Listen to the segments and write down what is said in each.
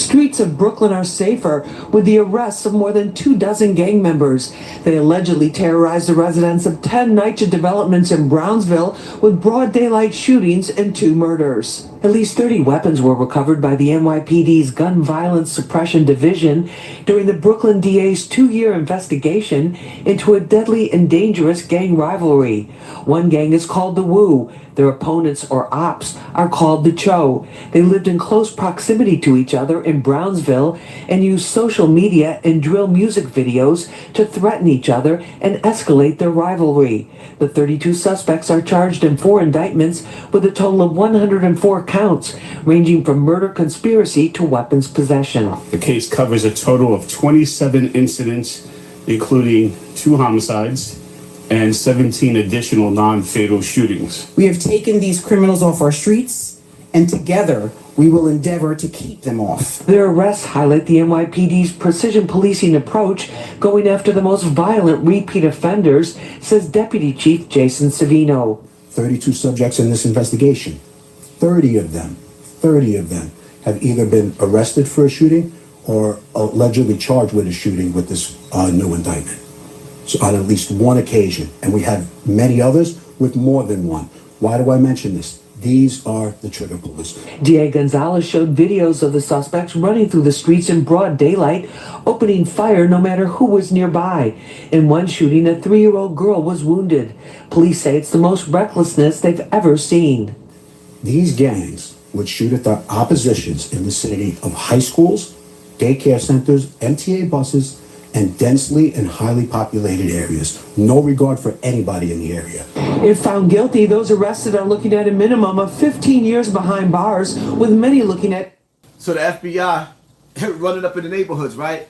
streets of Brooklyn are safer with the arrests of more than 24 gang members. They allegedly terrorized the residents of 10 NYCHA developments in Brownsville with broad daylight shootings and 2 murders. At least 30 weapons were recovered by the NYPD's Gun Violence Suppression Division during the Brooklyn DA's 2-year investigation into a deadly and dangerous gang rivalry. One gang is called the Woo. Their opponents, or ops, are called the Cho. They lived in close proximity to each other in Brownsville and used social media and drill music videos to threaten each other and escalate their rivalry. The 32 suspects are charged in 4 indictments with a total of 104 counts, ranging from murder conspiracy to weapons possession. The case covers a total of 27 incidents, including 2 homicides and 17 additional non-fatal shootings. We have taken these criminals off our streets, and together we will endeavor to keep them off. Their arrests highlight the NYPD's precision policing approach, going after the most violent repeat offenders, says Deputy Chief Jason Savino. 32 subjects in this investigation. 30 of them have either been arrested for a shooting or allegedly charged with a shooting with this new indictment. So on at least one occasion, and we have many others with more than one. Why do I mention this? These are the trigger pullers. DA Gonzalez showed videos of the suspects running through the streets in broad daylight, opening fire no matter who was nearby. In one shooting, a 3-year-old girl was wounded. Police say it's the most recklessness they've ever seen. These gangs would shoot at their oppositions in the vicinity of high schools, daycare centers, MTA buses, and densely and highly populated areas. No regard for anybody in the area. If found guilty, those arrested are looking at a minimum of 15 years behind bars, with many looking at... So the FBI running up in the neighborhoods, right?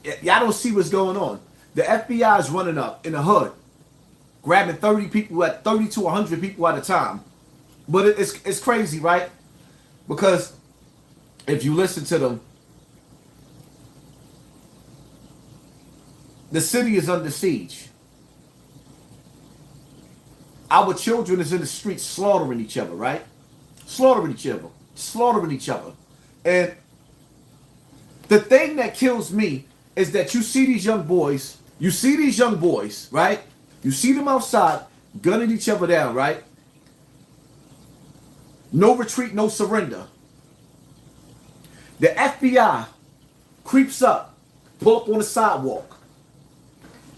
Y'all don't see what's going on. The FBI is running up in the hood, grabbing 30 people at 30 to 100 people at a time. But it's crazy, right? Because if you listen to them, the city is under siege. Our children is in the streets slaughtering each other, right? Slaughtering each other. And the thing that kills me is that you see these young boys, right? You see them outside gunning each other down, right? No retreat, no surrender. The FBI creeps up, pull up on the sidewalk,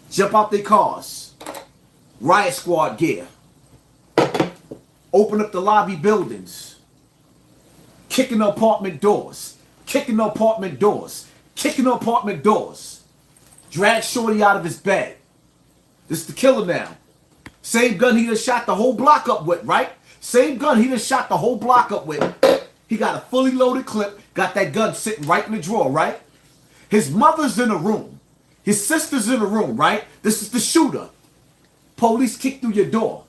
jump out their cars, riot squad gear, open up the lobby buildings, kicking the apartment doors, drag Shorty out of his bed. This is the killer now. Same gun he just shot the whole block up with, right? He got a fully loaded clip, got that gun sitting right in the drawer, right? His mother's in the room. His sister's in the room, right? This is the shooter. Police kick through your door.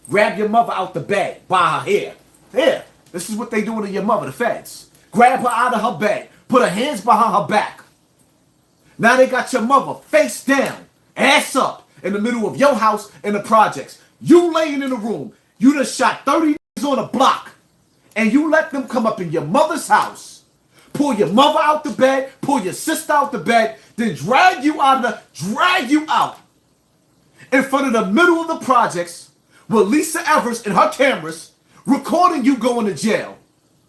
Grab your mother out the bed by her hair. Here, this is what they doing to your mother, the feds. Grab her out of her bed. Put her hands behind her back. Now they got your mother face down, ass up, in the middle of your house in the projects. You laying in the room. You done shot 30 on a block. And you let them come up in your mother's house. Pull your mother out the bed. Pull your sister out the bed. Then drag you out in front of the middle of the projects with Lisa Evers and her cameras recording you going to jail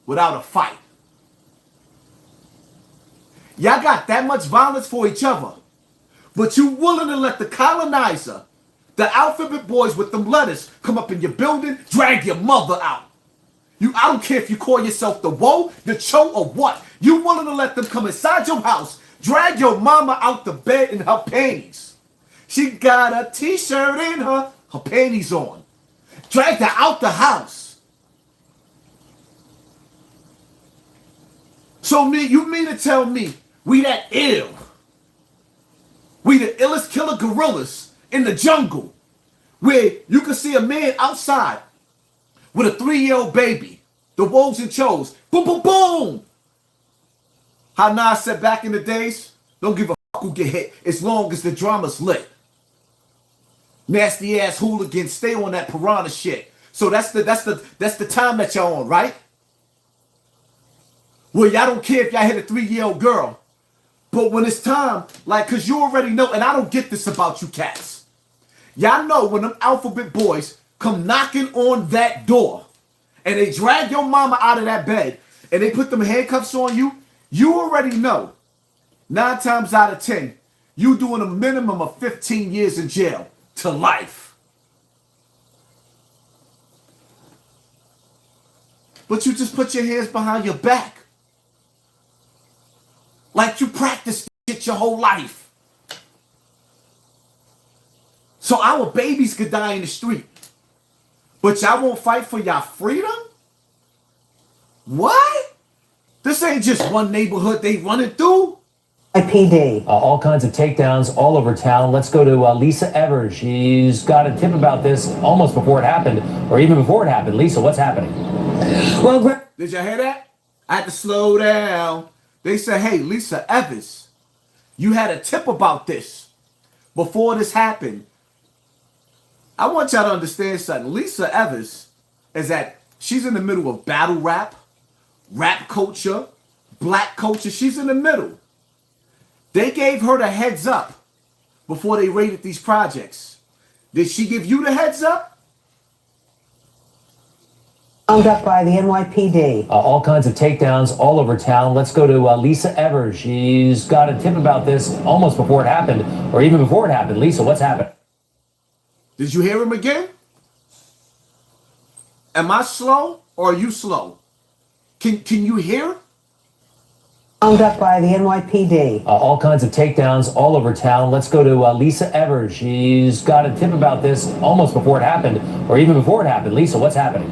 without a fight. Y'all got that much violence for each other, but you willing to let the colonizer, the alphabet boys with them letters, come up in your building, drag your mother out. I don't care if you call yourself the Woe, the Cho, or what. You willing to let them come inside your house, drag your mama out the bed in her panties. She got a t-shirt in her panties on. Drag her out the house. So you mean to tell me we that ill? We the illest killer gorillas in the jungle, where you can see a man outside with a 3-year-old baby, the Woes and Chos, boom, boom, boom. How Nas said back in the days, don't give a fuck who get hit as long as the drama's lit. Nasty ass hooligans, stay on that piranha shit. So that's the time that y'all on, right? Well, y'all don't care if y'all hit a 3-year-old girl. But when it's time, like, cause you already know, and I don't get this about you cats. Y'all know when them alphabet boys come knocking on that door and they drag your mama out of that bed and they put them handcuffs on you, you already know 9 times out of 10, you doing a minimum of 15 years in jail to life. But you just put your hands behind your back. Like you practiced it your whole life. So our babies could die in the street. But y'all won't fight for y'all freedom? What? This ain't just one neighborhood they running through. PD. All kinds of takedowns all over town. Let's go to Lisa Evers. She's got a tip about this almost before it happened, or even before it happened. Lisa, what's happening? Well, Did y'all hear that? I had to slow down. They said, hey, Lisa Evers, you had a tip about this before this happened. I want y'all to understand something. Lisa Evers she's in the middle of battle rap, rap culture, black culture. She's in the middle. They gave her the heads up before they raided these projects. Did she give you the heads up? Owned up by the NYPD. All kinds of takedowns all over town. Let's go to Lisa Evers. She's got a tip about this almost before it happened, or even before it happened. Lisa, what's happened? Did you hear him again? Am I slow or are you slow? Can you hear? Owned up by the NYPD. All kinds of takedowns all over town. Let's go to Lisa Evers. She's got a tip about this almost before it happened, or even before it happened. Lisa, what's happening?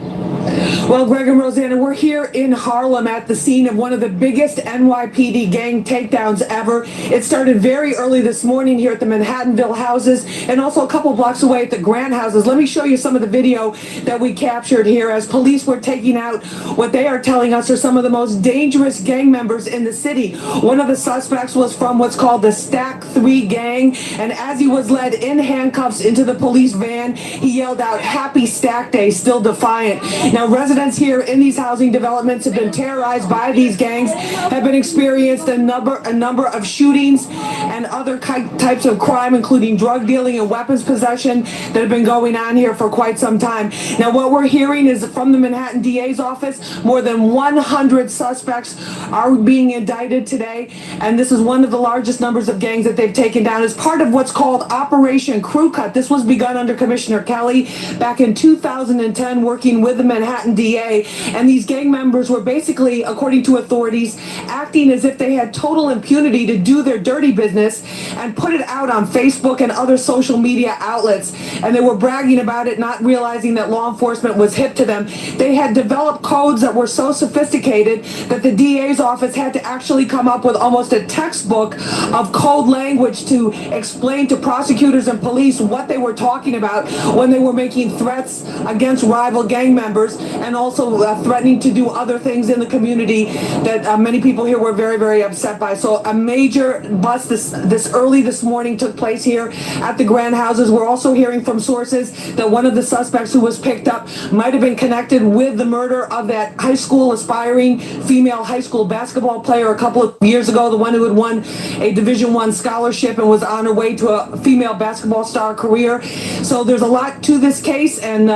Well, Greg and Rosanna, we're here in Harlem at the scene of one of the biggest NYPD gang takedowns ever. It started very early this morning here at the Manhattanville houses and also a couple blocks away at the Grant houses. Let me show you some of the video that we captured here as police were taking out what they are telling us are some of the most dangerous gang members in the city. One of the suspects was from what's called the Stack 3 gang, and as he was led in handcuffs into the police van, he yelled out, "Happy Stack Day," still defiant. Now, residents here in these housing developments have been terrorized by these gangs, have been experienced a number of shootings and other types of crime, including drug dealing and weapons possession, that have been going on here for quite some time. Now, what we're hearing is from the Manhattan DA's office, more than 100 suspects are being indicted today, and this is one of the largest numbers of gangs that they've taken down as part of what's called Operation Crew Cut. This was begun under Commissioner Kelly back in 2010, working with the Manhattan DA, and these gang members were basically, according to authorities, acting as if they had total impunity to do their dirty business and put it out on Facebook and other social media outlets, and they were bragging about it, not realizing that law enforcement was hip to them. They had developed codes that were so sophisticated that the DA's office had to actually come up with almost a textbook of code language to explain to prosecutors and police what they were talking about when they were making threats against rival gang members, and also threatening to do other things in the community that many people here were very, very upset by. So a major bust this early this morning took place here at the Grand Houses. We're also hearing from sources that one of the suspects who was picked up might have been connected with the murder of that high school aspiring female high school basketball player a couple of years ago, the one who had won a Division I scholarship and was on her way to a female basketball star career. So there's a lot to this case, and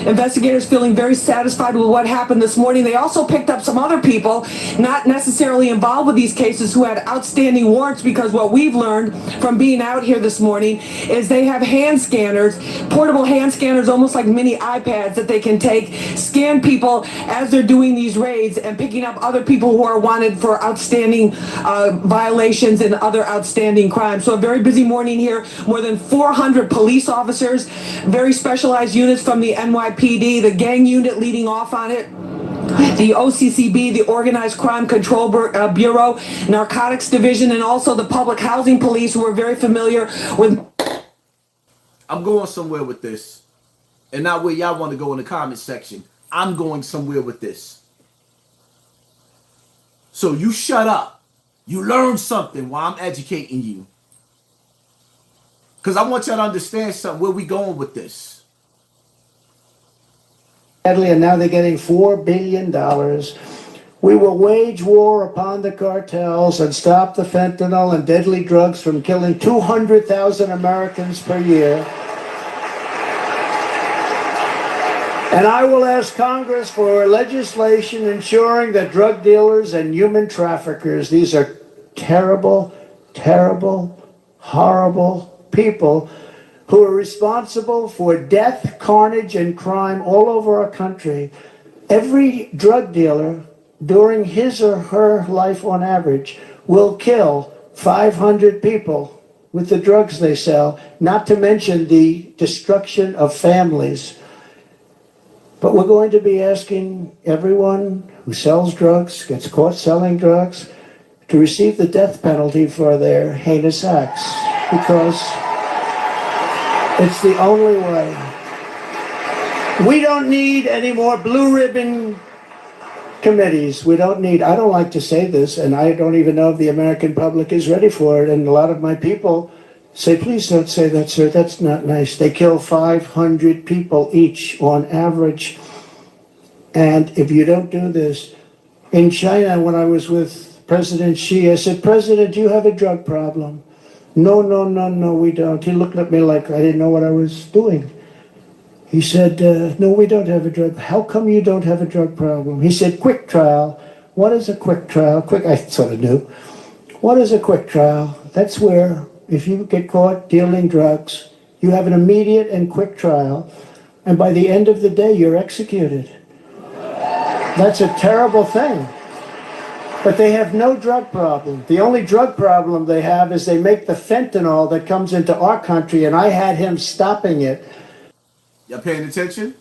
investigators feeling very satisfied with what happened this morning. They also picked up some other people not necessarily involved with these cases who had outstanding warrants, because what we've learned from being out here this morning is they have hand scanners, portable hand scanners, almost like mini iPads that they can take, scan people as they're doing these raids and picking up other people who are wanted for outstanding violations and other outstanding crimes. So a very busy morning here. More than 400 police officers, very specialized units from the NYPD, the gang unit leading off on it, the OCCB, the Organized Crime Control Bureau, Narcotics Division, and also the Public Housing Police, who are very familiar with. I'm going somewhere with this, and not where y'all want to go in the comment section. I'm going somewhere with this. So you shut up. You learn something while I'm educating you. Because I want y'all to understand something, where we going with this. And now they're getting $4 billion We will wage war upon the cartels and stop the fentanyl and deadly drugs from killing 200,000 Americans per year. And I will ask Congress for legislation ensuring that drug dealers and human traffickers, these are terrible, terrible, horrible people who are responsible for death, carnage, and crime all over our country. Every drug dealer during his or her life on average will kill 500 people with the drugs they sell, not to mention the destruction of families. But we're going to be asking everyone who sells drugs, gets caught selling drugs, to receive the death penalty for their heinous acts, because it's the only way. We don't need any more blue ribbon committees. I don't like to say this, and I don't even know if the American public is ready for it, and a lot of my people say, please don't say that, sir, that's not nice. They kill 500 people each on average. And if you don't do this, in China, when I was with President Xi, I said, President, do you have a drug problem? No, we don't. He looked at me like I didn't know what I was doing. He said, no, we don't have a drug. How come you don't have a drug problem? He said, quick trial. What is a quick trial? I sort of knew. What is a quick trial? That's where if you get caught dealing drugs, you have an immediate and quick trial, and by the end of the day, you're executed. That's a terrible thing. But they have no drug problem. The only drug problem they have is they make the fentanyl that comes into our country, and I had him stopping it. Y'all paying attention?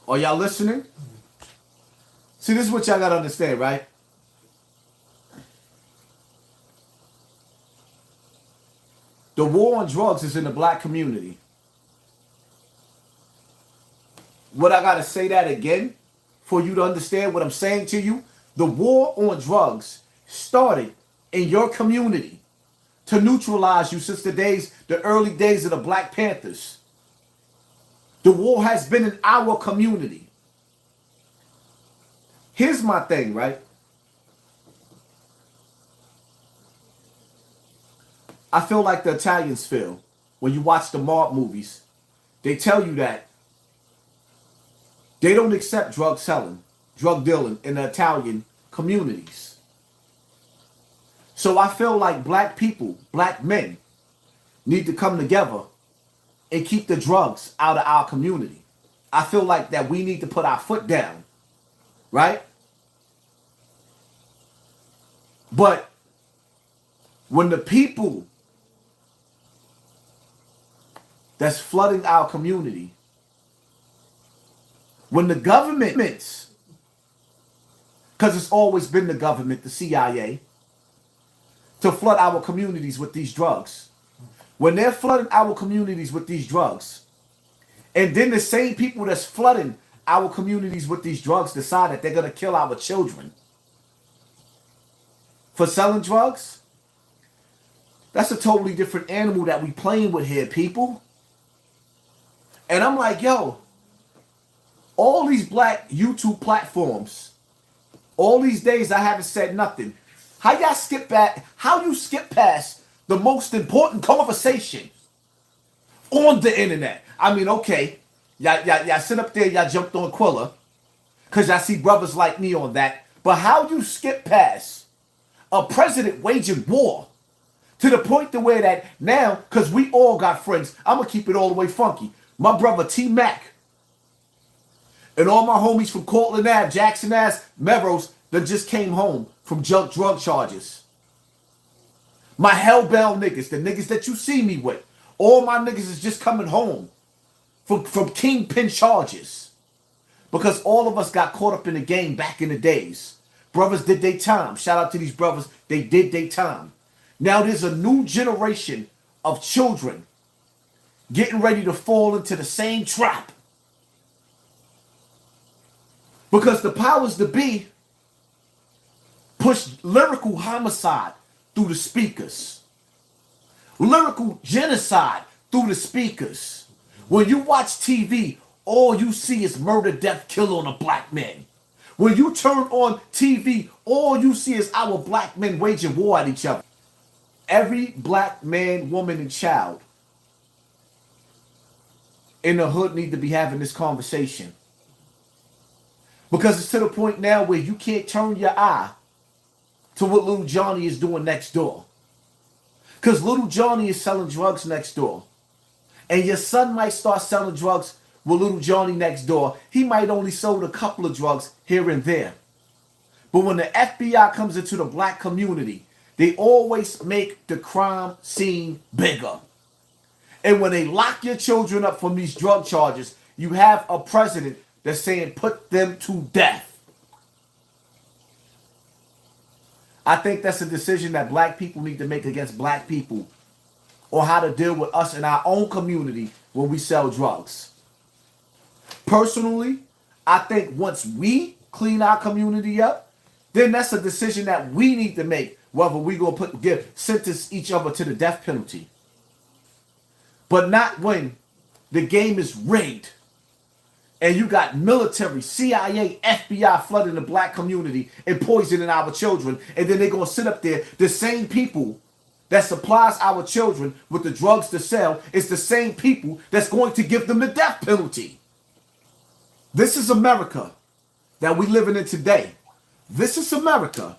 Are y'all listening? See, this is what y'all gotta understand, right? The war on drugs is in the black community. What I gotta say that again for you to understand what I'm saying to you? The war on drugs started in your community to neutralize you since the early days of the Black Panthers. The war has been in our community. Here's my thing, right? I feel like the Italians feel when you watch the mob movies. They tell you that they don't accept drug selling, drug dealing in the Italian communities. So I feel like black people, black men, need to come together and keep the drugs out of our community. I feel like that we need to put our foot down, right? But when the people that's flooding our community, when the governments, because it's always been the government, the CIA, to flood our communities with these drugs. When they're flooding our communities with these drugs, and then the same people that's flooding our communities with these drugs decide that they're going to kill our children for selling drugs, that's a totally different animal that we playing with here, people. And I'm like, yo, all these black YouTube platforms, all these days I haven't said nothing. How you skip past the most important conversation on the internet? I mean, okay, y'all sit up there, y'all jumped on Quilla, because y'all see brothers like me on that. But how you skip past a president waging war to the point to where that now, because we all got friends, I'm going to keep it all the way funky. My brother T-Mac and all my homies from Cortland Ave, Jackson Ave, Melrose, that just came home from drug charges. My hellbound niggas, the niggas that you see me with, all my niggas is just coming home from kingpin charges. Because all of us got caught up in the game back in the days. Brothers did their time. Shout out to these brothers. They did their time. Now there's a new generation of children getting ready to fall into the same trap. Because the powers that be push lyrical homicide through the speakers. Lyrical genocide through the speakers. When you watch TV, all you see is murder, death, kill on a black man. When you turn on TV, all you see is our black men waging war at each other. Every black man, woman, and child in the hood need to be having this conversation. Because it's to the point now where you can't turn your eye to what little Johnny is doing next door. Because little Johnny is selling drugs next door. And your son might start selling drugs with little Johnny next door. He might only sold a couple of drugs here and there. But when the FBI comes into the black community, they always make the crime scene bigger. And when they lock your children up from these drug charges, you have a president that's saying put them to death. I think that's a decision that black people need to make against black people, or how to deal with us in our own community when we sell drugs. Personally, I think once we clean our community up, then that's a decision that we need to make, whether we gonna sentence each other to the death penalty. But not when the game is rigged and you got military, CIA, FBI flooding the black community and poisoning our children, and then they're gonna sit up there, the same people that supplies our children with the drugs to sell is the same people that's going to give them the death penalty. This is America that we living in today. This is America